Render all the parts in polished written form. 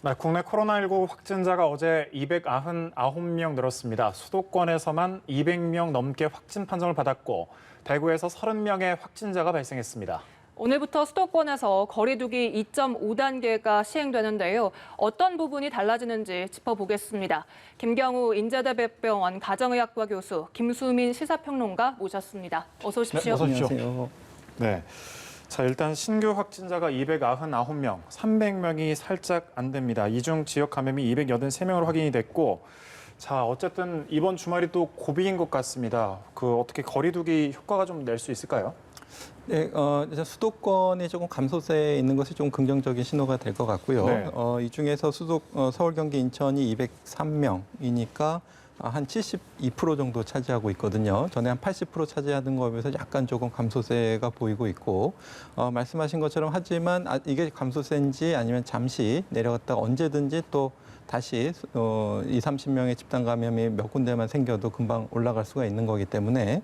네, 국내 코로나19 확진자가 어제 299명 늘었습니다. 수도권에서만 200명 넘게 확진 판정을 받았고 대구에서 30명의 확진자가 발생했습니다. 오늘부터 수도권에서 거리 두기 2.5단계가 시행되는데요. 어떤 부분이 달라지는지 짚어보겠습니다. 김경우 인제대병원 가정의학과 교수, 김수민 시사평론가 모셨습니다. 어서 오십시오. 네, 어서 오십시오. 안녕하세요. 네. 자, 일단 신규 확진자가 299명, 300명이 살짝 안 됩니다. 이 중 지역 감염이 283명으로 확인이 됐고, 자, 어쨌든 이번 주말이 또 고비인 것 같습니다. 어떻게 거리두기 효과가 좀 낼 수 있을까요? 네, 이제 수도권이 조금 감소세에 있는 것이 좀 긍정적인 신호가 될 것 같고요. 네. 이 중에서 서울, 경기, 인천이 203명이니까 한 72% 정도 차지하고 있거든요. 전에 한 80% 차지하던 거에 비해서 약간 조금 감소세가 보이고 있고, 말씀하신 것처럼 하지만 이게 감소세인지 아니면 잠시 내려갔다가 언제든지 또 다시 30명의 집단 감염이 몇 군데만 생겨도 금방 올라갈 수가 있는 거기 때문에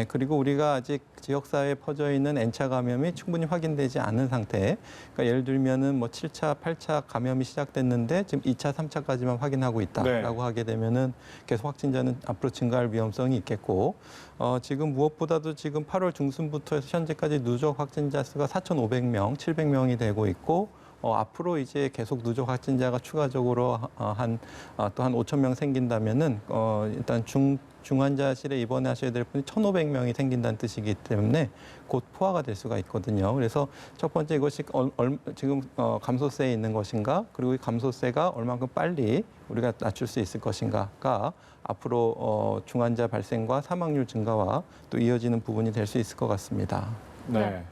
그리고 우리가 아직 지역사회에 퍼져 있는 N차 감염이 충분히 확인되지 않은 상태. 그러니까 예를 들면은 뭐 7차, 8차 감염이 시작됐는데 지금 2차, 3차까지만 확인하고 있다라고 하게 되면은 계속 확진자는 앞으로 증가할 위험성이 있겠고 지금 무엇보다도 지금 8월 중순부터 해서 현재까지 누적 확진자 수가 4,500명, 700명이 되고 있고 앞으로 이제 계속 누적 확진자가 추가적으로 또 한 5천 명 생긴다면은 일단 중환자실에 입원하셔야 될 분이 1,500명이 생긴다는 뜻이기 때문에 곧 포화가 될 수가 있거든요. 그래서 첫 번째 이것이 지금 감소세에 있는 것인가, 그리고 이 감소세가 얼마큼 빨리 우리가 낮출 수 있을 것인가가 앞으로 중환자 발생과 사망률 증가와 또 이어지는 부분이 될 수 있을 것 같습니다. 네.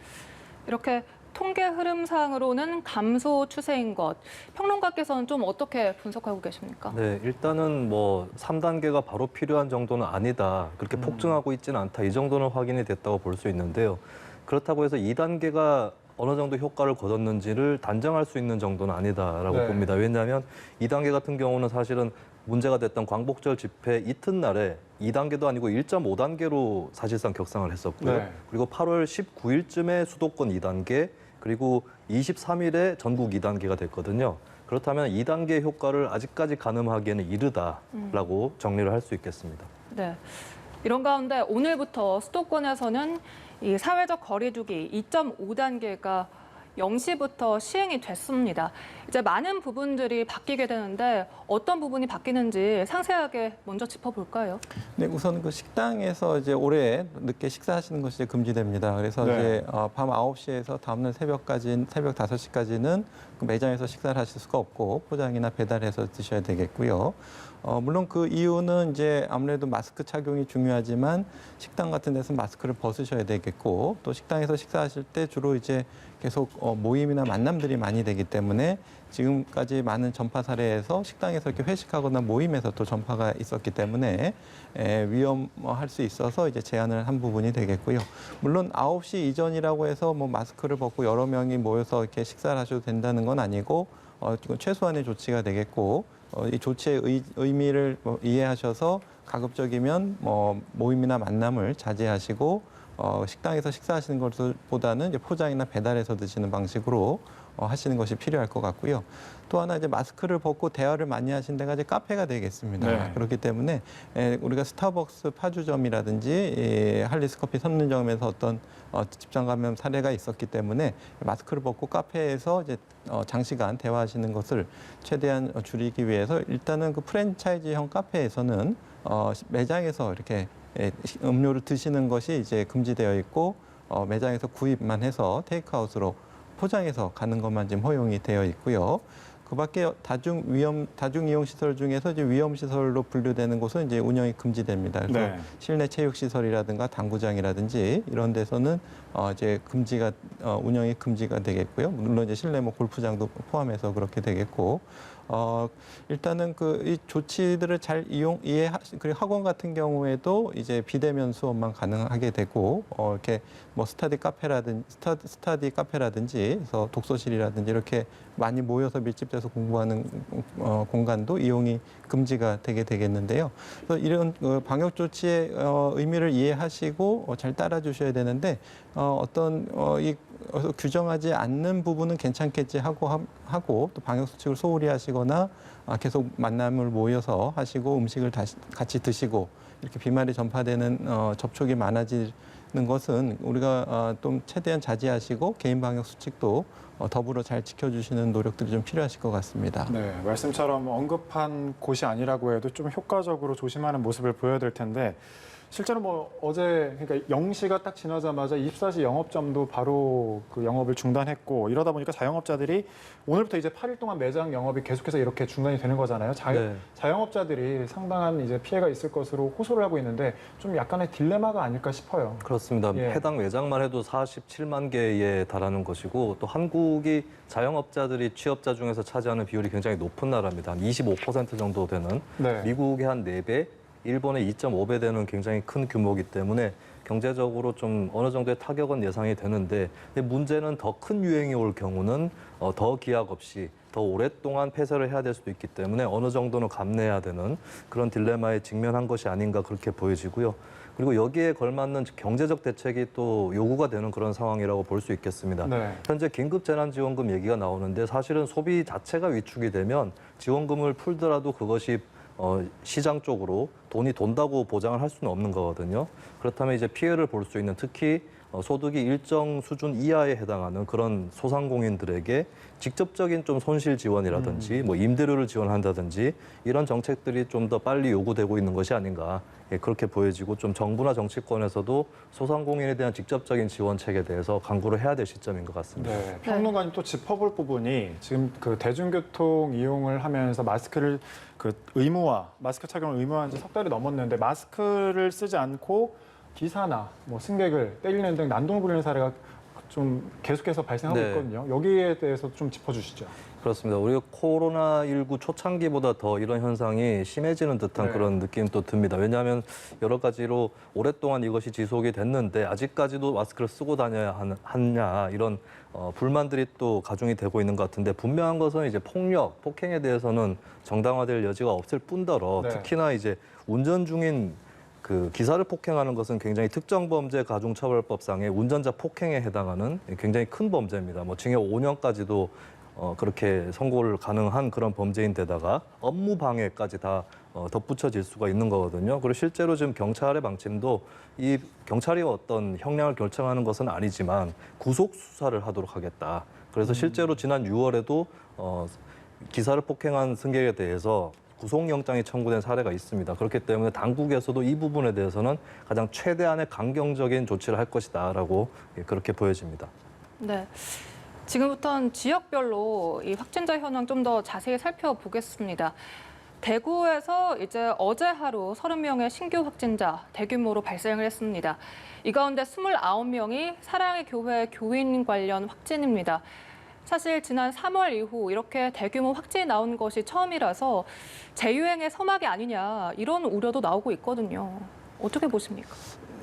이렇게 통계 흐름상으로는 감소 추세인 것. 평론가께서는 좀 어떻게 분석하고 계십니까? 네, 일단은 뭐 3단계가 바로 필요한 정도는 아니다. 그렇게 폭증하고 있지는 않다. 이 정도는 확인이 됐다고 볼 수 있는데요. 그렇다고 해서 2단계가 어느 정도 효과를 거뒀는지를 단정할 수 있는 정도는 아니다라고 봅니다. 왜냐하면 2단계 같은 경우는 사실은 문제가 됐던 광복절 집회 이튿날에 2단계도 아니고 1.5단계로 사실상 격상을 했었고요. 네. 그리고 8월 19일쯤에 수도권 2단계, 그리고 23일에 전국 2단계가 됐거든요. 그렇다면 2단계 효과를 아직까지 가늠하기에는 이르다라고 정리를 할 수 있겠습니다. 네. 이런 가운데 오늘부터 수도권에서는 이 사회적 거리두기 2.5단계가 0시부터 시행이 됐습니다. 이제 많은 부분들이 바뀌게 되는데 어떤 부분이 바뀌는지 상세하게 먼저 짚어볼까요? 네, 우선 그 식당에서 이제 올해 늦게 식사하시는 것이 이제 금지됩니다. 그래서 이제 밤 9시에서 다음날 새벽 5시까지는 그 매장에서 식사를 하실 수가 없고 포장이나 배달해서 드셔야 되겠고요. 물론 그 이유는 이제 아무래도 마스크 착용이 중요하지만 식당 같은 데서 마스크를 벗으셔야 되겠고 또 식당에서 식사하실 때 주로 이제 계속 모임이나 만남들이 많이 되기 때문에 지금까지 많은 전파 사례에서 식당에서 이렇게 회식하거나 모임에서 또 전파가 있었기 때문에 위험할 수 있어서 이제 제한을 한 부분이 되겠고요. 물론 9시 이전이라고 해서 뭐 마스크를 벗고 여러 명이 모여서 이렇게 식사를 하셔도 된다는 건 아니고 최소한의 조치가 되겠고 이 조치의 의미를 이해하셔서 가급적이면 모임이나 만남을 자제하시고 식당에서 식사하시는 것보다는 이제 포장이나 배달해서 드시는 방식으로 하시는 것이 필요할 것 같고요. 또 하나 이제 마스크를 벗고 대화를 많이 하신 데가 이제 카페가 되겠습니다. 네. 그렇기 때문에 우리가 스타벅스 파주점이라든지 할리스 커피 선문점에서 어떤 집단 감염 사례가 있었기 때문에 마스크를 벗고 카페에서 이제 장시간 대화하시는 것을 최대한 줄이기 위해서 일단은 그 프랜차이즈형 카페에서는 매장에서 이렇게 음료를 드시는 것이 이제 금지되어 있고 매장에서 구입만 해서 테이크아웃으로 포장해서 가는 것만 지금 허용이 되어 있고요. 그밖에 다중이용 시설 중에서 이제 위험 시설로 분류되는 곳은 이제 운영이 금지됩니다. 그래서 실내 체육 시설이라든가 당구장이라든지 이런 데서는 이제 운영이 금지가 되겠고요. 물론 이제 실내 골프장도 포함해서 그렇게 되겠고. 일단은 이 조치들을 잘 그리고 학원 같은 경우에도 이제 비대면 수업만 가능하게 되고, 이렇게 스타디 카페라든지, 그래서 독서실이라든지 이렇게 많이 모여서 밀집돼서 공부하는 공간도 이용이 금지가 되게 되겠는데요. 그래서 이런 방역 조치의 의미를 이해하시고 잘 따라주셔야 되는데 이 규정하지 않는 부분은 괜찮겠지 하고 또 방역 수칙을 소홀히 하시거나 계속 만남을 모여서 하시고 음식을 같이 드시고 이렇게 비말이 전파되는 접촉이 많아지는 것은 우리가 좀 최대한 자제하시고 개인 방역 수칙도 더불어 잘 지켜주시는 노력들이 좀 필요하실 것 같습니다. 네, 말씀처럼 언급한 곳이 아니라고 해도 좀 효과적으로 조심하는 모습을 보여야 될 텐데 실제로 뭐 어제 그러니까 0시가 딱 지나자마자 24시 영업점도 바로 그 영업을 중단했고 이러다 보니까 자영업자들이 오늘부터 이제 8일 동안 매장 영업이 계속해서 이렇게 중단이 되는 거잖아요. 네. 자영업자들이 상당한 이제 피해가 있을 것으로 호소를 하고 있는데 좀 약간의 딜레마가 아닐까 싶어요. 그렇습니다. 예. 해당 매장만 해도 47만 개에 달하는 것이고 또 한국이 자영업자들이 취업자 중에서 차지하는 비율이 굉장히 높은 나라입니다. 한 25% 정도 되는 네. 미국의 한 4배, 일본의 2.5배 되는 굉장히 큰 규모이기 때문에 경제적으로 좀 어느 정도의 타격은 예상이 되는데 근데 문제는 더 큰 유행이 올 경우는 더 기약 없이 더 오랫동안 폐쇄를 해야 될 수도 있기 때문에 어느 정도는 감내해야 되는 그런 딜레마에 직면한 것이 아닌가 그렇게 보여지고요. 그리고 여기에 걸맞는 경제적 대책이 또 요구가 되는 그런 상황이라고 볼 수 있겠습니다. 네. 현재 긴급재난지원금 얘기가 나오는데 사실은 소비 자체가 위축이 되면 지원금을 풀더라도 그것이 시장 쪽으로 돈이 돈다고 보장을 할 수는 없는 거거든요. 그렇다면 이제 피해를 볼 수 있는 특히 소득이 일정 수준 이하에 해당하는 그런 소상공인들에게 직접적인 좀 손실 지원이라든지 뭐 임대료를 지원한다든지 이런 정책들이 좀 더 빨리 요구되고 있는 것이 아닌가 그렇게 보여지고 좀 정부나 정치권에서도 소상공인에 대한 직접적인 지원책에 대해서 강구를 해야 될 시점인 것 같습니다. 네, 평론가님 또 짚어볼 부분이 지금 그 대중교통 이용을 하면서 마스크를 마스크 착용을 의무화한 지 3달이 넘었는데 마스크를 쓰지 않고 기사나 뭐 승객을 때리는 등 난동을 부리는 사례가 좀 계속해서 발생하고 네. 있거든요. 여기에 대해서 좀 짚어주시죠. 그렇습니다. 우리가 코로나19 초창기보다 더 이런 현상이 심해지는 듯한 네. 그런 느낌도 듭니다. 왜냐하면 여러 가지로 오랫동안 이것이 지속이 됐는데 아직까지도 마스크를 쓰고 다녀야 하냐 이런 불만들이 또 가중이 되고 있는 것 같은데 분명한 것은 이제 폭행에 대해서는 정당화될 여지가 없을 뿐더러 네. 특히나 이제 운전 중인 그 기사를 폭행하는 것은 굉장히 특정범죄 가중처벌법상의 운전자 폭행에 해당하는 굉장히 큰 범죄입니다. 뭐 징역 5년까지도 그렇게 선고를 가능한 그런 범죄인데다가 업무 방해까지 다 덧붙여질 수가 있는 거거든요. 그리고 실제로 지금 경찰의 방침도 이 경찰이 어떤 형량을 결정하는 것은 아니지만 구속 수사를 하도록 하겠다. 그래서 실제로 지난 6월에도 기사를 폭행한 승객에 대해서 구속영장이 청구된 사례가 있습니다. 그렇기 때문에 당국에서도 이 부분에 대해서는 가장 최대한의 강경적인 조치를 할 것이다라고 그렇게 보여집니다. 네. 지금부터는 지역별로 이 확진자 현황 좀 더 자세히 살펴보겠습니다. 대구에서 이제 어제 하루 30명의 신규 확진자 대규모로 발생을 했습니다. 이 가운데 29명이 사랑의 교회 교인 관련 확진입니다. 사실 지난 3월 이후 이렇게 대규모 확진이 나온 것이 처음이라서 재유행의 서막이 아니냐 이런 우려도 나오고 있거든요. 어떻게 보십니까?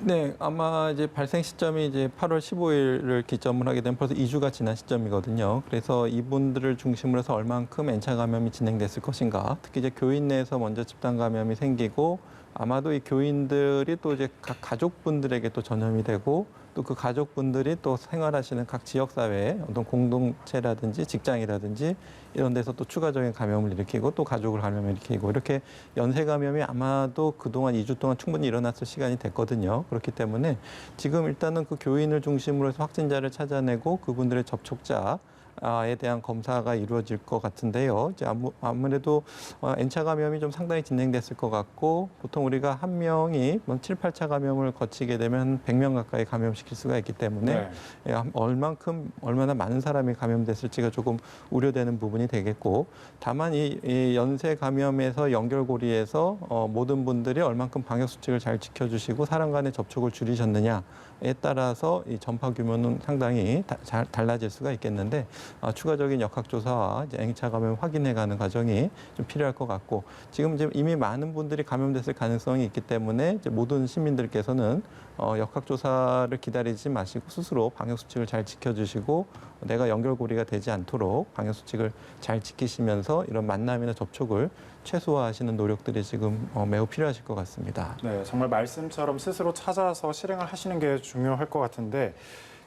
네, 아마 이제 발생 시점이 이제 8월 15일을 기점으로 하게 되면 벌써 2주가 지난 시점이거든요. 그래서 이분들을 중심으로 해서 얼만큼 N차 감염이 진행됐을 것인가. 특히 이제 교인 내에서 먼저 집단 감염이 생기고 아마도 이 교인들이 또 이제 각 가족분들에게 또 전염이 되고 또 그 가족분들이 또 생활하시는 각 지역사회의 어떤 공동체라든지 직장이라든지 이런 데서 또 추가적인 감염을 일으키고 또 가족을 감염을 일으키고 이렇게 연쇄 감염이 아마도 그동안 2주 동안 충분히 일어났을 시간이 됐거든요. 그렇기 때문에 지금 일단은 그 교인을 중심으로 해서 확진자를 찾아내고 그분들의 접촉자 에 대한 검사가 이루어질 것 같은데요. 이제 아무래도 N차 감염이 좀 상당히 진행됐을 것 같고 보통 우리가 한 명이 7, 8차 감염을 거치게 되면 100명 가까이 감염시킬 수가 있기 때문에 얼마나 많은 사람이 감염됐을지가 조금 우려되는 부분이 되겠고 다만 이 연쇄 감염에서 연결고리에서 모든 분들이 얼만큼 방역 수칙을 잘 지켜주시고 사람 간의 접촉을 줄이셨느냐에 따라서 이 전파 규모는 상당히 달라질 수가 있겠는데 추가적인 역학조사와 이제 N차 감염 확인해가는 과정이 좀 필요할 것 같고 지금 이제 이미 많은 분들이 감염됐을 가능성이 있기 때문에 이제 모든 시민들께서는 역학조사를 기다리지 마시고 스스로 방역수칙을 잘 지켜주시고 내가 연결고리가 되지 않도록 방역수칙을 잘 지키시면서 이런 만남이나 접촉을 최소화하시는 노력들이 지금 매우 필요하실 것 같습니다. 네, 정말 말씀처럼 스스로 찾아서 실행을 하시는 게 중요할 것 같은데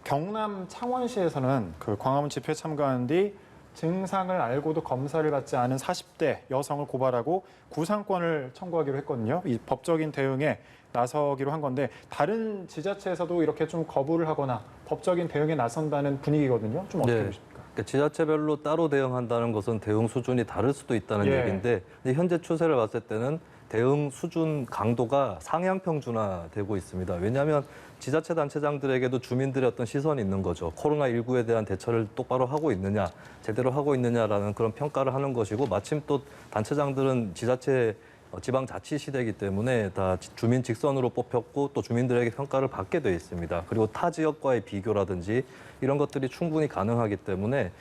경남 창원시에서는 그 광화문 집회에 참가한 뒤 증상을 알고도 검사를 받지 않은 40대 여성을 고발하고 구상권을 청구하기로 했거든요. 이 법적인 대응에 나서기로 한 건데 다른 지자체에서도 이렇게 좀 거부를 하거나 법적인 대응에 나선다는 분위기거든요. 좀 어떻게 네. 보십니까? 그러니까 지자체별로 따로 대응한다는 것은 대응 수준이 다를 수도 있다는 예. 얘기인데 근데 현재 추세를 봤을 때는 대응 수준 강도가 상향 평준화되고 있습니다. 왜냐하면 지자체 단체장들에게도 주민들의 어떤 시선이 있는 거죠. 코로나19에 대한 대처를 똑바로 하고 있느냐, 제대로 하고 있느냐라는 그런 평가를 하는 것이고 마침 또 단체장들은 지자체 지방자치시대이기 때문에 다 주민 직선으로 뽑혔고 또 주민들에게 평가를 받게 돼 있습니다. 그리고 타 지역과의 비교라든지 이런 것들이 충분히 가능하기 때문에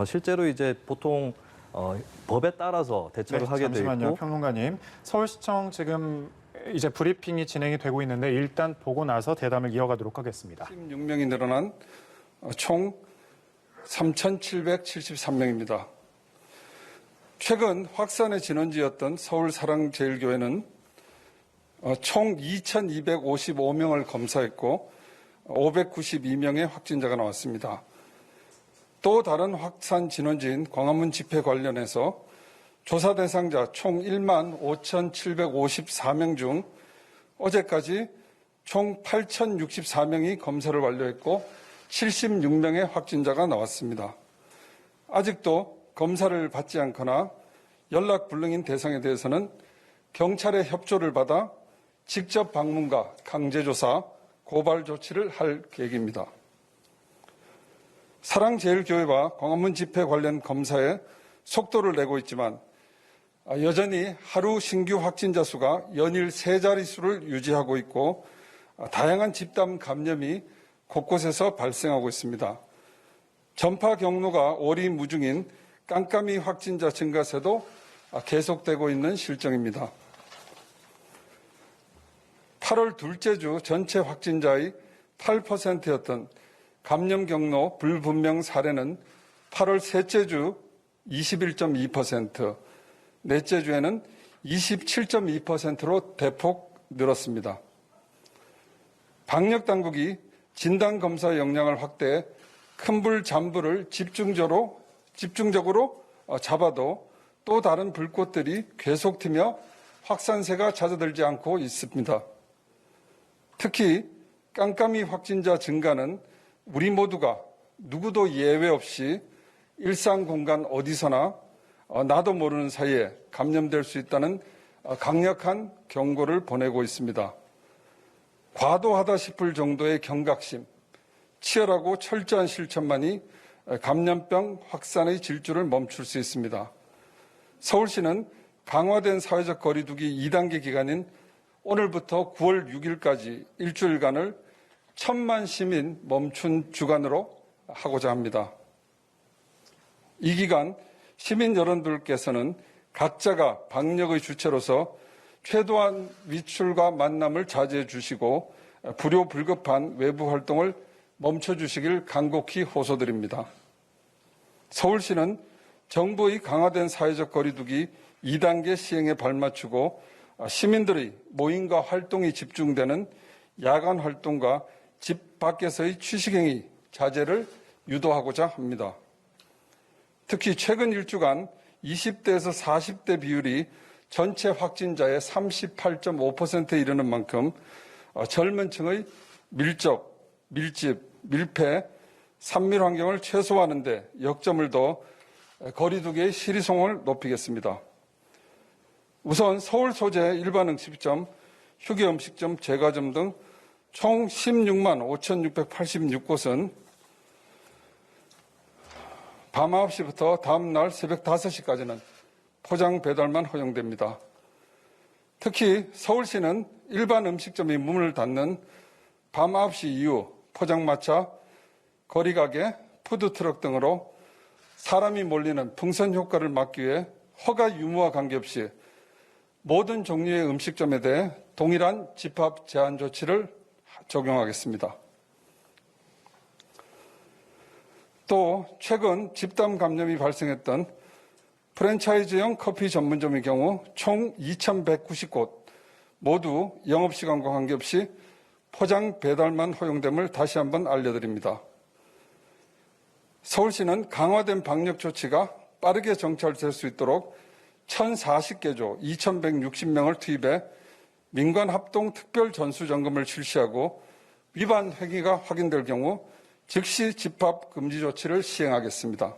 실제로 이제 보통 법에 따라서 대처를 하게 돼 잠시만요, 있고 평론가님. 서울시청 지금 이제 브리핑이 진행이 되고 있는데 일단 보고 나서 대담을 이어가도록 하겠습니다. 16명이 늘어난 총 3,773명입니다. 최근 확산의 진원지였던 서울사랑제일교회는 총 2,255명을 검사했고 592명의 확진자가 나왔습니다. 또 다른 확산 진원지인 광화문 집회 관련해서 조사 대상자 총 1만 5,754명 중 어제까지 총 8,064명이 검사를 완료했고 76명의 확진자가 나왔습니다. 아직도 검사를 받지 않거나 연락 불능인 대상에 대해서는 경찰의 협조를 받아 직접 방문과 강제조사, 고발 조치를 할 계획입니다. 사랑제일교회와 광화문 집회 관련 검사에 속도를 내고 있지만 여전히 하루 신규 확진자 수가 연일 3자릿수를 유지하고 있고 다양한 집단 감염이 곳곳에서 발생하고 있습니다. 전파 경로가 오리무중인 깜깜이 확진자 증가세도 계속되고 있는 실정입니다. 8월 둘째 주 전체 확진자의 8%였던 감염 경로 불분명 사례는 8월 셋째 주 21.2%, 넷째 주에는 27.2%로 대폭 늘었습니다. 방역당국이 진단검사 역량을 확대해 큰불 잔불을 집중적으로 잡아도 또 다른 불꽃들이 계속 튀며 확산세가 잦아들지 않고 있습니다. 특히 깜깜이 확진자 증가는 우리 모두가 누구도 예외 없이 일상 공간 어디서나 나도 모르는 사이에 감염될 수 있다는 강력한 경고를 보내고 있습니다. 과도하다 싶을 정도의 경각심, 치열하고 철저한 실천만이 감염병 확산의 질주를 멈출 수 있습니다. 서울시는 강화된 사회적 거리두기 2단계 기간인 오늘부터 9월 6일까지 일주일간을 1,000만 시민 멈춘 주간으로 하고자 합니다. 이 기간 시민 여러분들께서는 각자가 방역의 주체로서 최소한 외출과 만남을 자제해 주시고 불효불급한 외부 활동을 멈춰주시길 간곡히 호소드립니다. 서울시는 정부의 강화된 사회적 거리두기 2단계 시행에 발맞추고 시민들의 모임과 활동이 집중되는 야간 활동과 집 밖에서의 취식행위 자제를 유도하고자 합니다. 특히 최근 일주간 20대에서 40대 비율이 전체 확진자의 38.5%에 이르는 만큼 젊은 층의 밀접, 밀집, 밀폐, 산밀 환경을 최소화하는 데 역점을 둬 거리두기의 실효성을 높이겠습니다. 우선 서울 소재 일반 음식점, 휴게 음식점, 제과점 등 총 16만 5,686곳은 밤 9시부터 다음 날 새벽 5시까지는 포장 배달만 허용됩니다. 특히 서울시는 일반 음식점이 문을 닫는 밤 9시 이후 포장마차, 거리가게, 푸드트럭 등으로 사람이 몰리는 풍선 효과를 막기 위해 허가 유무와 관계없이 모든 종류의 음식점에 대해 동일한 집합 제한 조치를 적용하겠습니다. 또 최근 집단 감염이 발생했던 프랜차이즈형 커피 전문점의 경우 총 2,190곳 모두 영업시간과 관계없이 포장 배달만 허용됨을 다시 한번 알려드립니다. 서울시는 강화된 방역 조치가 빠르게 정찰될 수 있도록 1,040개조 2,160명을 투입해 민관 합동 특별 전수점검을 실시하고 위반 행위가 확인될 경우 즉시 집합 금지 조치를 시행하겠습니다.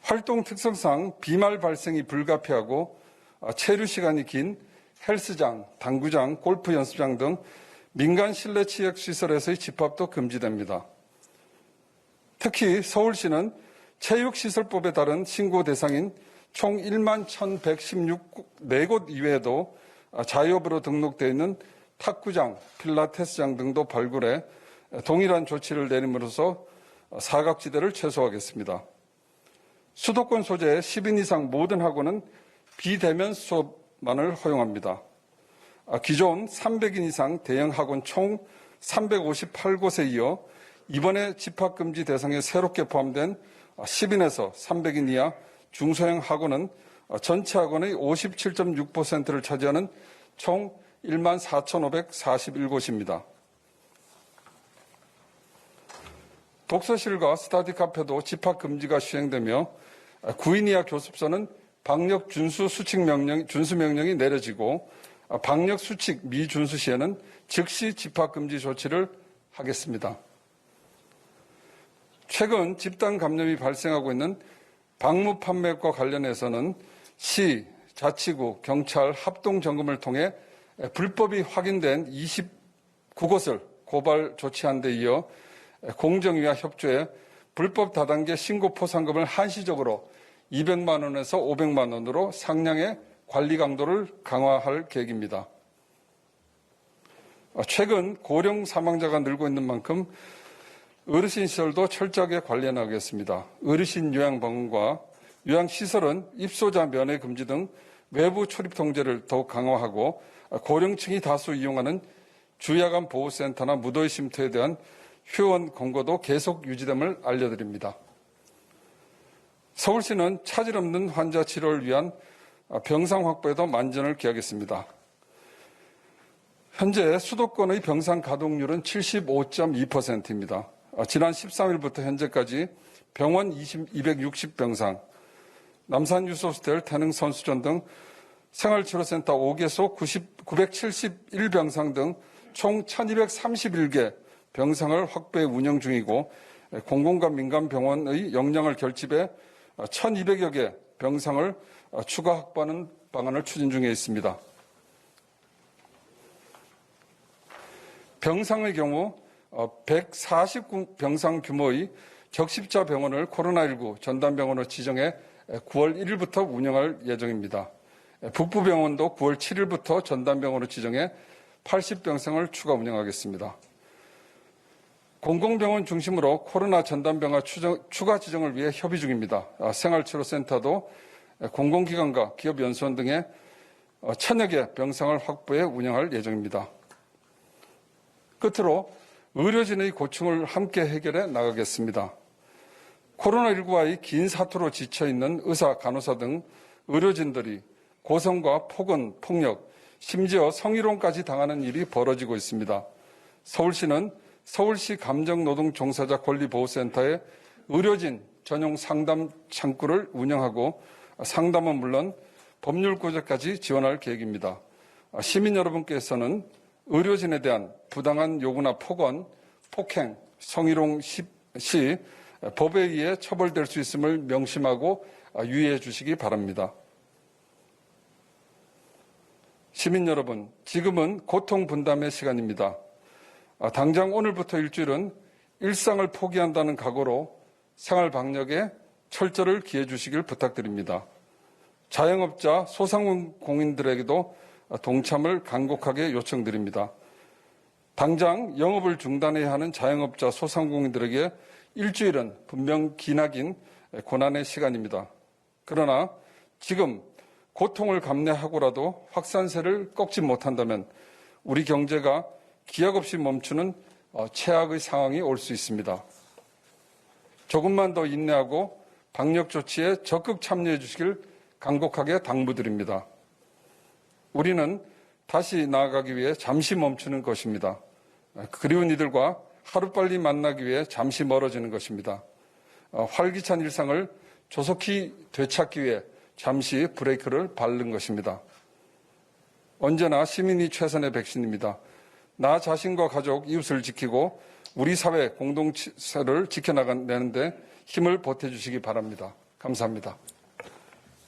활동 특성상 비말 발생이 불가피하고 체류 시간이 긴 헬스장, 당구장, 골프 연습장 등 민간 실내 체육 시설에서의 집합도 금지됩니다. 특히 서울시는 체육시설법에 따른 신고 대상인 총 1만 1,116곳 이외에도 자유업으로 등록되어 있는 탁구장, 필라테스장 등도 발굴해 동일한 조치를 내림으로써 사각지대를 최소화하겠습니다. 수도권 소재의 10인 이상 모든 학원은 비대면 수업만을 허용합니다. 기존 300인 이상 대형 학원 총 358곳에 이어 이번에 집합금지 대상에 새롭게 포함된 10인에서 300인 이하 중소형 학원은 전체 학원의 57.6%를 차지하는 총 1만 4,541곳입니다. 독서실과 스터디 카페도 집합금지가 시행되며 9인 이하 교습소는 방역 준수 명령이 내려지고 방역 수칙 미준수 시에는 즉시 집합금지 조치를 하겠습니다. 최근 집단 감염이 발생하고 있는 방무 판매과 관련해서는 시, 자치구, 경찰 합동 점검을 통해 불법이 확인된 29곳을 고발 조치한 데 이어 공정위와 협조해 불법 다단계 신고 포상금을 한시적으로 200만 원에서 500만 원으로 상향해 관리 강도를 강화할 계획입니다. 최근 고령 사망자가 늘고 있는 만큼 어르신 시설도 철저하게 관리해 나가겠습니다. 어르신 요양병원과 요양시설은 입소자 면회 금지 등 외부 출입 통제를 더욱 강화하고 고령층이 다수 이용하는 주야간 보호센터나 무더위 쉼터에 대한 휴원 권고도 계속 유지됨을 알려드립니다. 서울시는 차질 없는 환자 치료를 위한 병상 확보에도 만전을 기하겠습니다. 현재 수도권의 병상 가동률은 75.2%입니다. 지난 13일부터 현재까지 병원 260병상, 남산유소호스텔, 태능선수전 등 생활치료센터 5개소 971병상 등 총 1231개 병상을 확보해 운영 중이고 공공과 민간병원의 역량을 결집해 1200여 개 병상을 추가 확보하는 방안을 추진 중에 있습니다. 병상의 경우 149병상 규모의 적십자 병원을 코로나19 전담병원으로 지정해 9월 1일부터 운영할 예정입니다. 북부병원도 9월 7일부터 전담병원으로 지정해 80병상을 추가 운영하겠습니다. 공공병원 중심으로 코로나 전담병원 추가 지정을 위해 협의 중입니다. 생활치료센터도 공공기관과 기업연수원 등의 1000여 개 병상을 확보해 운영할 예정입니다. 끝으로 의료진의 고충을 함께 해결해 나가겠습니다. 코로나19와의 긴 사투로 지쳐있는 의사, 간호사 등 의료진들이 고성과 폭언, 폭력, 심지어 성희롱까지 당하는 일이 벌어지고 있습니다. 서울시는 서울시 감정노동종사자 권리보호센터에 의료진 전용 상담 창구를 운영하고 상담은 물론 법률구제까지 지원할 계획입니다. 시민 여러분께서는 의료진에 대한 부당한 요구나 폭언, 폭행, 성희롱 시 법에 의해 처벌될 수 있음을 명심하고 유의해 주시기 바랍니다. 시민 여러분, 지금은 고통 분담의 시간입니다. 당장 오늘부터 일주일은 일상을 포기한다는 각오로 생활 방역에 철저를 기해 주시길 부탁드립니다. 자영업자, 소상공인들에게도 동참을 간곡하게 요청드립니다. 당장 영업을 중단해야 하는 자영업자, 소상공인들에게 일주일은 분명 기나긴 고난의 시간입니다. 그러나 지금 고통을 감내하고라도 확산세를 꺾지 못한다면 우리 경제가 기약 없이 멈추는 최악의 상황이 올 수 있습니다. 조금만 더 인내하고 방역 조치에 적극 참여해 주시길 간곡하게 당부드립니다. 우리는 다시 나아가기 위해 잠시 멈추는 것입니다. 그리운 이들과 하루빨리 만나기 위해 잠시 멀어지는 것입니다. 활기찬 일상을 조속히 되찾기 위해 잠시 브레이크를 밟는 것입니다. 언제나 시민이 최선의 백신입니다. 나 자신과 가족, 이웃을 지키고 우리 사회 공동체를 지켜나가는데 힘을 보태주시기 바랍니다. 감사합니다.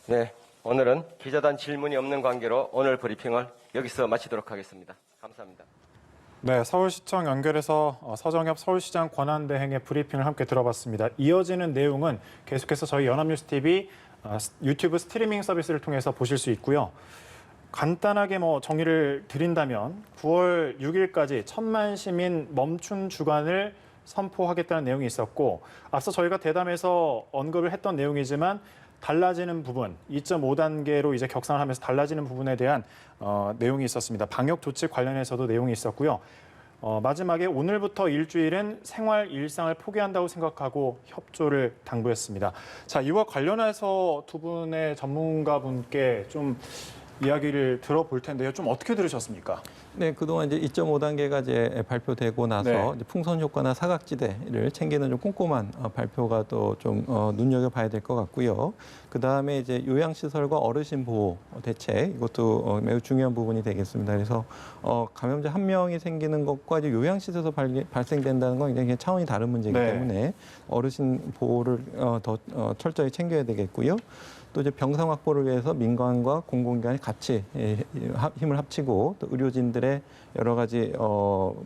네, 오늘은 기자단 질문이 없는 관계로 오늘 브리핑을 여기서 마치도록 하겠습니다. 감사합니다. 네, 서울시청 연결해서 서정엽 서울시장 권한대행의 브리핑을 함께 들어봤습니다. 이어지는 내용은 계속해서 저희 연합뉴스TV 유튜브 스트리밍 서비스를 통해서 보실 수 있고요. 간단하게 정리를 드린다면 9월 6일까지 1,000만 시민 멈춤 주간을 선포하겠다는 내용이 있었고, 앞서 저희가 대담에서 언급을 했던 내용이지만 달라지는 부분, 2.5단계로 이제 격상을 하면서 달라지는 부분에 대한 내용이 있었습니다. 방역 조치 관련해서도 내용이 있었고요. 마지막에 오늘부터 일주일은 생활 일상을 포기한다고 생각하고 협조를 당부했습니다. 자, 이와 관련해서 두 분의 전문가분께 좀 이야기를 들어볼 텐데요. 좀 어떻게 들으셨습니까? 네, 그동안 이제 2.5단계가 이제 발표되고 나서 네. 이제 풍선 효과나 사각지대를 챙기는 좀 꼼꼼한 발표가 또 좀 눈여겨봐야 될 것 같고요. 그 다음에 이제 요양시설과 어르신 보호 대책, 이것도 매우 중요한 부분이 되겠습니다. 그래서 감염자 한 명이 생기는 것과 이제 요양시설에서 발생된다는 건 굉장히 차원이 다른 문제이기 네. 때문에 어르신 보호를 더 철저히 챙겨야 되겠고요. 또 이제 병상 확보를 위해서 민간과 공공기관이 같이 힘을 합치고 또 의료진들의 여러 가지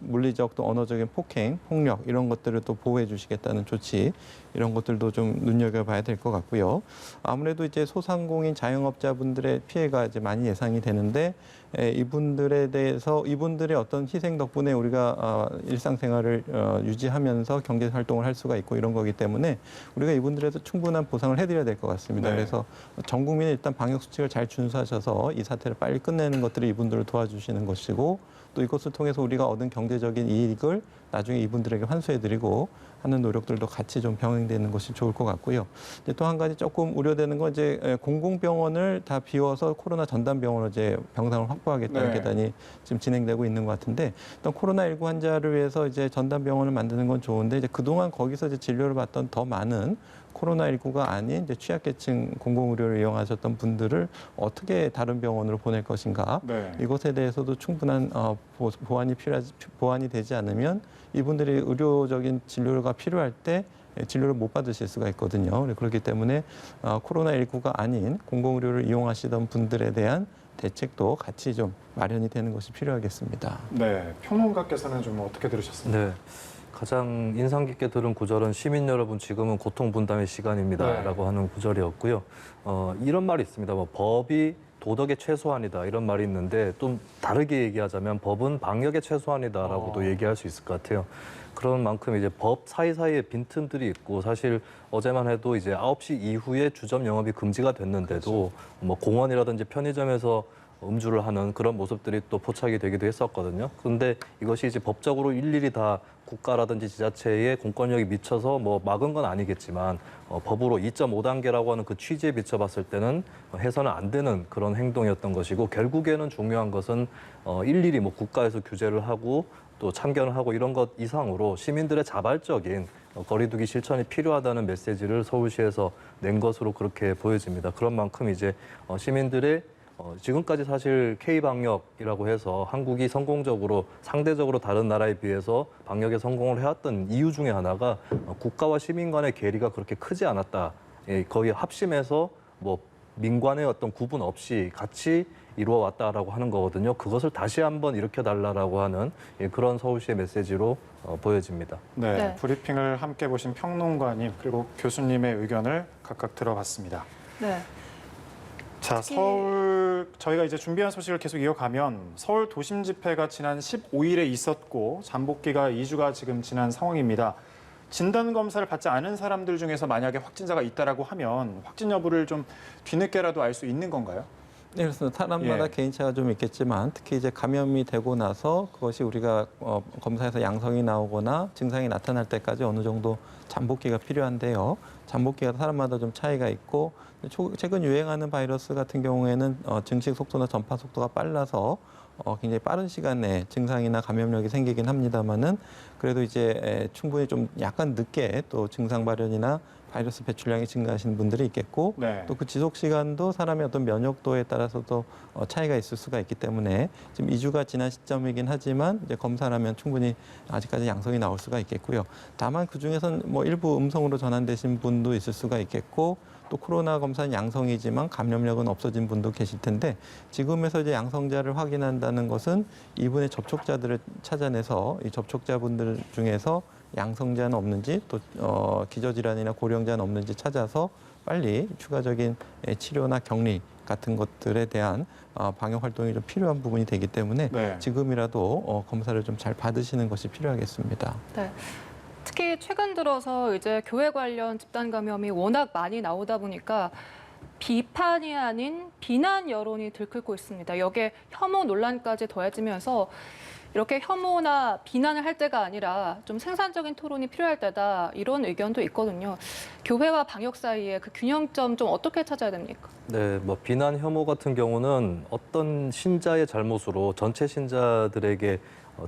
물리적 또 언어적인 폭행, 폭력 이런 것들을 또 보호해 주시겠다는 조치 이런 것들도 좀 눈여겨봐야 될 것 같고요. 아무래도 이제 소상공인 자영업자분들의 피해가 이제 많이 예상이 되는데 이분들에 대해서 이분들의 어떤 희생 덕분에 우리가 일상생활을 유지하면서 경제 활동을 할 수가 있고 이런 거기 때문에 우리가 이분들에도 충분한 보상을 해드려야 될 것 같습니다. 네. 그래서 전 국민이 일단 방역 수칙을 잘 준수하셔서 이 사태를 빨리 끝내는 것들이 이분들을 도와주시는 것이고 또 이것을 통해서 우리가 얻은 경제적인 이익을 나중에 이분들에게 환수해드리고 하는 노력들도 같이 좀 병행되는 것이 좋을 것 같고요. 이제 또 한 가지 조금 우려되는 건 이제 공공병원을 다 비워서 코로나 전담 병원으로 이제 병상을 확보하겠다는 네. 계단이 지금 진행되고 있는 것 같은데 일단 코로나19 환자를 위해서 이제 전담 병원을 만드는 건 좋은데 이제 그동안 거기서 이제 진료를 받던 더 많은 코로나19가 아닌 이제 취약계층 공공의료를 이용하셨던 분들을 어떻게 다른 병원으로 보낼 것인가 네. 이것에 대해서도 충분한 보완이 되지 않으면 이분들이 의료적인 진료가 필요할 때 진료를 못 받으실 수가 있거든요. 그렇기 때문에 코로나19가 아닌 공공의료를 이용하시던 분들에 대한 대책도 같이 좀 마련이 되는 것이 필요하겠습니다. 네, 평론가께서는 좀 어떻게 들으셨습니까? 네. 가장 인상 깊게 들은 구절은 시민 여러분 지금은 고통 분담의 시간입니다라고 네. 하는 구절이었고요. 이런 말이 있습니다. 법이 도덕의 최소한이다 이런 말이 있는데 좀 다르게 얘기하자면 법은 방역의 최소한이다라고도 얘기할 수 있을 것 같아요. 그런 만큼 이제 법 사이사이에 빈틈들이 있고 사실 어제만 해도 이제 9시 이후에 주점 영업이 금지가 됐는데도 뭐 공원이라든지 편의점에서 음주를 하는 그런 모습들이 또 포착이 되기도 했었거든요. 그런데 이것이 이제 법적으로 일일이 다 국가라든지 지자체의 공권력이 미쳐서 뭐 막은 건 아니겠지만 법으로 2.5단계라고 하는 그 취지에 비춰봤을 때는 해서는 안 되는 그런 행동이었던 것이고 결국에는 중요한 것은 일일이 뭐 국가에서 규제를 하고 또 참견을 하고 이런 것 이상으로 시민들의 자발적인 거리두기 실천이 필요하다는 메시지를 서울시에서 낸 것으로 그렇게 보여집니다. 그런 만큼 이제 시민들의 지금까지 사실 K방역이라고 해서 한국이 성공적으로 상대적으로 다른 나라에 비해서 방역에 성공을 해왔던 이유 중에 하나가 국가와 시민 간의 괴리가 그렇게 크지 않았다. 거의 합심해서 뭐 민관의 어떤 구분 없이 같이 이루어왔다라고 하는 거거든요. 그것을 다시 한번 일으켜달라고 하는 그런 서울시의 메시지로 보여집니다. 네, 네. 브리핑을 함께 보신 평론가님 그리고 교수님의 의견을 각각 들어봤습니다. 네. 자, 서울 저희가 이제 준비한 소식을 계속 이어가면 서울 도심 집회가 지난 15일에 있었고 잠복기가 2주가 지금 지난 상황입니다. 진단 검사를 받지 않은 사람들 중에서 만약에 확진자가 있다라고 하면 확진 여부를 좀 뒤늦게라도 알 수 있는 건가요? 네, 그래서 사람마다 예. 개인차가 좀 있겠지만 특히 이제 감염이 되고 나서 그것이 우리가 검사에서 양성이 나오거나 증상이 나타날 때까지 어느 정도 잠복기가 필요한데요. 잠복기가 사람마다 좀 차이가 있고 최근 유행하는 바이러스 같은 경우에는 증식 속도나 전파 속도가 빨라서 굉장히 빠른 시간에 증상이나 감염력이 생기긴 합니다만은 그래도 이제 충분히 좀 약간 늦게 또 증상 발현이나 바이러스 배출량이 증가하시는 분들이 있겠고 네. 또 그 지속 시간도 사람의 어떤 면역도에 따라서도 차이가 있을 수가 있기 때문에 지금 2주가 지난 시점이긴 하지만 이제 검사를 하면 충분히 아직까지 양성이 나올 수가 있겠고요. 다만 그 중에서는 뭐 일부 음성으로 전환되신 분도 있을 수가 있겠고 또 코로나 검사는 양성이지만 감염력은 없어진 분도 계실 텐데 지금에서 이제 양성자를 확인한다는 것은 이분의 접촉자들을 찾아내서 이 접촉자분들 중에서 양성자는 없는지 또 기저질환이나 고령자는 없는지 찾아서 빨리 추가적인 치료나 격리 같은 것들에 대한 방역 활동이 좀 필요한 부분이 되기 때문에 네. 지금이라도 검사를 좀 잘 받으시는 것이 필요하겠습니다. 네. 특히 최근 들어서 이제 교회 관련 집단 감염이 워낙 많이 나오다 보니까 비판이 아닌 비난 여론이 들끓고 있습니다. 여기에 혐오 논란까지 더해지면서 이렇게 혐오나 비난을 할 때가 아니라 좀 생산적인 토론이 필요할 때다 이런 의견도 있거든요. 교회와 방역 사이에 그 균형점 좀 어떻게 찾아야 됩니까? 네, 뭐 비난 혐오 같은 경우는 어떤 신자의 잘못으로 전체 신자들에게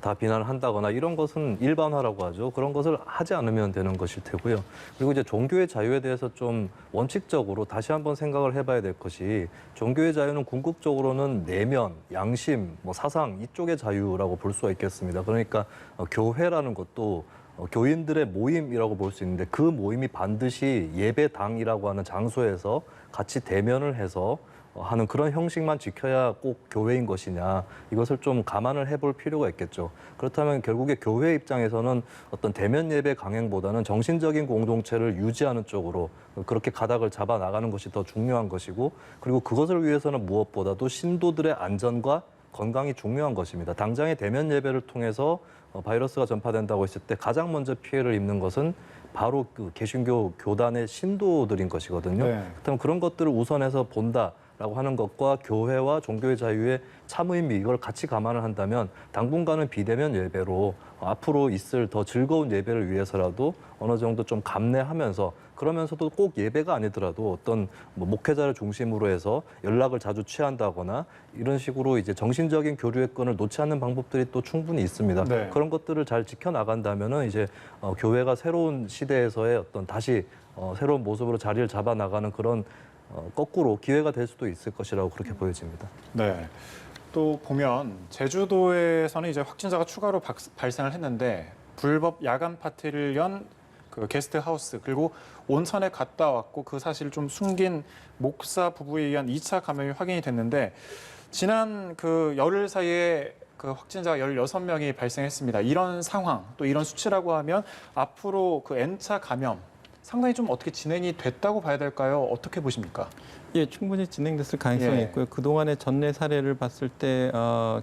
다 비난을 한다거나 이런 것은 일반화라고 하죠. 그런 것을 하지 않으면 되는 것일 테고요. 그리고 이제 종교의 자유에 대해서 좀 원칙적으로 다시 한번 생각을 해봐야 될 것이 종교의 자유는 궁극적으로는 내면, 양심, 뭐 사상 이쪽의 자유라고 볼 수가 있겠습니다. 그러니까 교회라는 것도 교인들의 모임이라고 볼 수 있는데 그 모임이 반드시 예배당이라고 하는 장소에서 같이 대면을 해서 하는 그런 형식만 지켜야 꼭 교회인 것이냐 이것을 좀 감안을 해볼 필요가 있겠죠. 그렇다면 결국에 교회 입장에서는 어떤 대면 예배 강행보다는 정신적인 공동체를 유지하는 쪽으로 그렇게 가닥을 잡아 나가는 것이 더 중요한 것이고 그리고 그것을 위해서는 무엇보다도 신도들의 안전과 건강이 중요한 것입니다. 당장의 대면 예배를 통해서 바이러스가 전파된다고 했을 때 가장 먼저 피해를 입는 것은 바로 그 개신교 교단의 신도들인 것이거든요. 네. 그렇다면 그런 것들을 우선해서 본다라고 하는 것과 교회와 종교의 자유의 참의미 이걸 같이 감안을 한다면 당분간은 비대면 예배로 앞으로 있을 더 즐거운 예배를 위해서라도 어느 정도 좀 감내하면서 그러면서도 꼭 예배가 아니더라도 어떤 뭐 목회자를 중심으로 해서 연락을 자주 취한다거나 이런 식으로 이제 정신적인 교류의 끈을 놓지 않는 방법들이 또 충분히 있습니다. 네. 그런 것들을 잘 지켜나간다면은 이제 교회가 새로운 시대에서의 어떤 다시 새로운 모습으로 자리를 잡아 나가는 그런 거꾸로 기회가 될 수도 있을 것이라고 그렇게 보여집니다. 네. 또 보면 제주도에서는 이제 확진자가 추가로 발생을 했는데 불법 야간 파티를 연 그 게스트 하우스 그리고 온천에 갔다 왔고 그 사실을 좀 숨긴 목사 부부에 의한 2차 감염이 확인이 됐는데 지난 그 열흘 사이에 그 확진자가 16명이 발생했습니다. 이런 상황 또 이런 수치라고 하면 앞으로 그 N차 감염 상당히 좀 어떻게 진행이 됐다고 봐야 될까요? 어떻게 보십니까? 예, 충분히 진행됐을 가능성이 예. 있고요. 그동안의 전례 사례를 봤을 때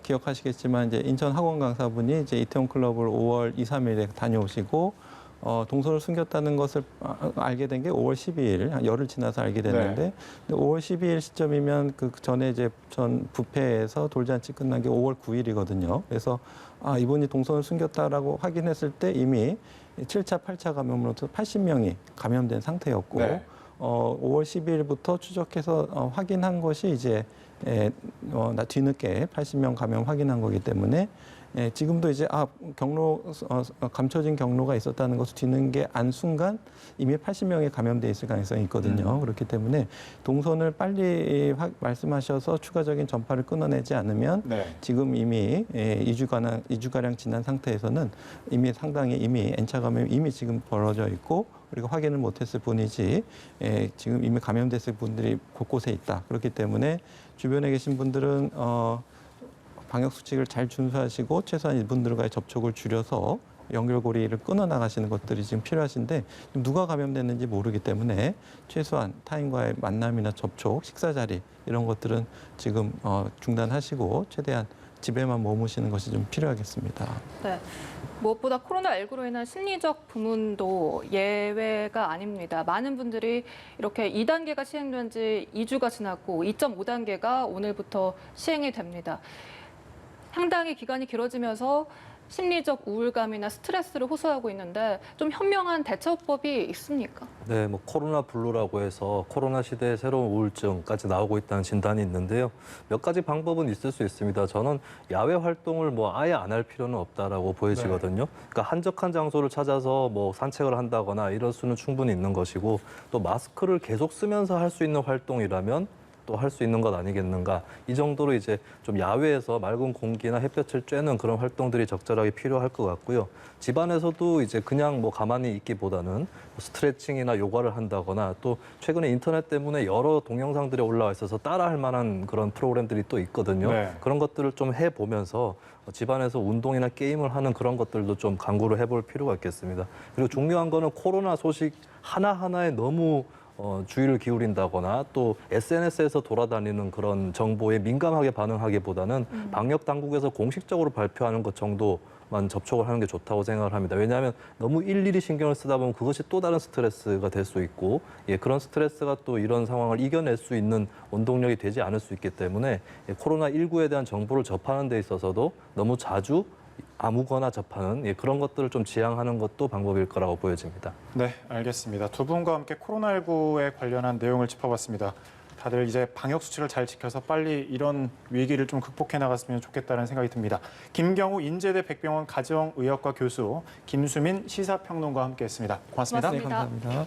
기억하시겠지만 이제 인천 학원 강사분이 이제 이태원 클럽을 5월 2, 3일에 다녀오시고 동선을 숨겼다는 것을 알게 된 게 5월 12일, 한 열흘 지나서 알게 됐는데 근데 5월 12일 시점이면 그 전에 이제 전 부패에서 돌잔치 끝난 게 5월 9일이거든요. 그래서 이분이 동선을 숨겼다라고 확인했을 때 이미 7차, 8차 감염으로부터 80명이 감염된 상태였고 네. 5월 12일부터 추적해서 확인한 것이 이제 뒤늦게 80명 감염 확인한 거기 때문에 지금도 이제 감춰진 경로가 있었다는 것을 뒤늦게 안 순간 이미 80명이 감염돼 있을 가능성이 있거든요. 그렇기 때문에 동선을 빨리 말씀하셔서 추가적인 전파를 끊어내지 않으면 네. 지금 이미 2주가량 지난 상태에서는 이미 상당히 N차 감염이 이미 지금 벌어져 있고 우리가 확인을 못했을 뿐이지 지금 이미 감염됐을 분들이 곳곳에 있다. 그렇기 때문에 주변에 계신 분들은 방역 수칙을 잘 준수하시고 최소한 이분들과의 접촉을 줄여서 연결고리를 끊어 나가시는 것들이 지금 필요하신데 누가 감염됐는지 모르기 때문에 최소한 타인과의 만남이나 접촉, 식사 자리 이런 것들은 지금 중단하시고 최대한 집에만 머무시는 것이 좀 필요하겠습니다. 네. 무엇보다 코로나19로 인한 심리적 부문도 예외가 아닙니다. 많은 분들이 이렇게 2단계가 시행된 지 2주가 지났고 2.5단계가 오늘부터 시행이 됩니다. 상당히 기간이 길어지면서 심리적 우울감이나 스트레스를 호소하고 있는데 좀 현명한 대처법이 있습니까? 네, 뭐 코로나 블루라고 해서 코로나 시대의 새로운 우울증까지 나오고 있다는 진단이 있는데요. 몇 가지 방법은 있을 수 있습니다. 저는 야외 활동을 뭐 아예 안 할 필요는 없다라고 보여지거든요. 그러니까 한적한 장소를 찾아서 뭐 산책을 한다거나 이럴 수는 충분히 있는 것이고 또 마스크를 계속 쓰면서 할 수 있는 활동이라면 또 할 수 있는 것 아니겠는가. 이 정도로 이제 좀 야외에서 맑은 공기나 햇볕을 쬐는 그런 활동들이 적절하게 필요할 것 같고요. 집안에서도 이제 그냥 뭐 가만히 있기보다는 스트레칭이나 요가를 한다거나 또 최근에 인터넷 때문에 여러 동영상들이 올라와 있어서 따라할 만한 그런 프로그램들이 또 있거든요. 네. 그런 것들을 좀 해보면서 집안에서 운동이나 게임을 하는 그런 것들도 좀 강구를 해볼 필요가 있겠습니다. 그리고 중요한 거는 코로나 소식 하나하나에 너무 주의를 기울인다거나 또 SNS에서 돌아다니는 그런 정보에 민감하게 반응하기보다는 방역 당국에서 공식적으로 발표하는 것 정도만 접촉을 하는 게 좋다고 생각을 합니다. 왜냐하면 너무 일일이 신경을 쓰다 보면 그것이 또 다른 스트레스가 될 수 있고 그런 스트레스가 또 이런 상황을 이겨낼 수 있는 원동력이 되지 않을 수 있기 때문에 코로나19에 대한 정보를 접하는 데 있어서도 너무 자주 아무거나 접하는 그런 것들을 좀 지양하는 것도 방법일 거라고 보여집니다. 네, 알겠습니다. 두 분과 함께 코로나19에 관련한 내용을 짚어봤습니다. 다들 이제 방역 수칙을 잘 지켜서 빨리 이런 위기를 좀 극복해 나갔으면 좋겠다는 생각이 듭니다. 김경우 인제대 백병원 가정의학과 교수, 김수민 시사평론가와 함께했습니다. 고맙습니다. 고맙습니다. 네, 감사합니다.